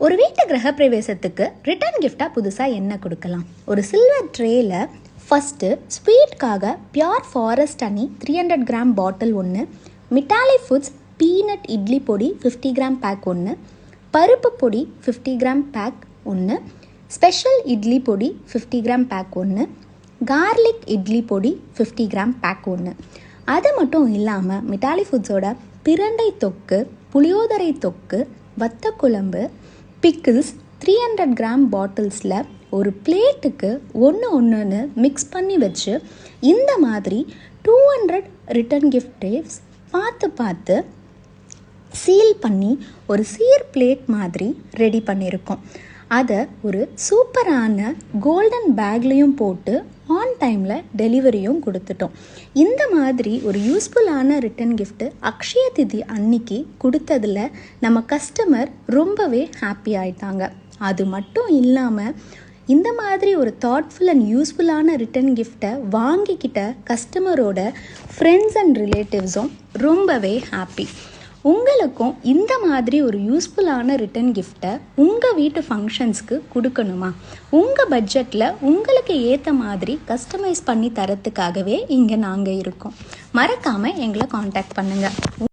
ஒரு வீட்டு கிரகப்பிரவேசத்துக்கு ரிட்டர்ன் கிஃப்டாக புதுசாக என்ன கொடுக்கலாம்? ஒரு சில்வர் ட்ரேயில் ஃபஸ்ட்டு ஸ்வீட்காக pure forest honey 300 gram bottle ஒன்று, மிட்டாலி ஃபுட்ஸ் பீனட் இட்லி பொடி 50 கிராம் பேக் ஒன்று, பருப்பு பொடி 50 கிராம் பேக் ஒன்று, ஸ்பெஷல் இட்லி பொடி 50 கிராம் பேக் ஒன்று, கார்லிக் இட்லி பொடி 50 கிராம் பேக் ஒன்று. அது மட்டும் இல்லாமல் மிட்டாலி ஃபுட்ஸோட பிரண்டை தொக்கு, புளியோதரை தொக்கு, வத்த குழம்பு, பிக்கிள்ஸ் 300 கிராம் பாட்டில்ஸில் ஒரு பிளேட்டுக்கு ஒன்று மிக்ஸ் பண்ணி வச்சு இந்த மாதிரி 200 ரிட்டர்ன் கிஃப்ட்ஸ் பார்த்து சீல் பண்ணி ஒரு சீர் பிளேட் மாதிரி ரெடி பண்ணியிருக்கோம். அதை ஒரு சூப்பரான கோல்டன் பேக்லேயும் போட்டு ஆன் டைமில் டெலிவரியும் கொடுத்துட்டோம். இந்த மாதிரி ஒரு யூஸ்ஃபுல்லான ரிட்டர்ன் கிஃப்ட்டு அக்ஷய திதி அன்னைக்கு கொடுத்ததில் நம்ம கஸ்டமர் ரொம்பவே ஹாப்பி ஆயிட்டாங்க. அது மட்டும் இல்லாமல் இந்த மாதிரி ஒரு தாட்ஃபுல் அண்ட் யூஸ்ஃபுல்லான ரிட்டர்ன் கிஃப்ட்டை வாங்கிக்கிட்ட கஸ்டமரோட ஃப்ரெண்ட்ஸ் அண்ட் ரிலேட்டிவ்ஸும் ரொம்பவே ஹாப்பி. உங்களுக்கும் இந்த மாதிரி ஒரு யூஸ்ஃபுல்லான ரிட்டர்ன் கிஃப்ட்டை உங்கள் வீட்டு ஃபங்க்ஷன்ஸ்க்கு கொடுக்கணுமா? உங்கள் பட்ஜெட்டில் உங்களுக்கு ஏற்ற மாதிரி கஸ்டமைஸ் பண்ணி தரத்துக்காகவே இங்கே நாங்கள் இருக்கோம். மறக்காமல் எங்களை காண்டாக்ட் பண்ணுங்கள்.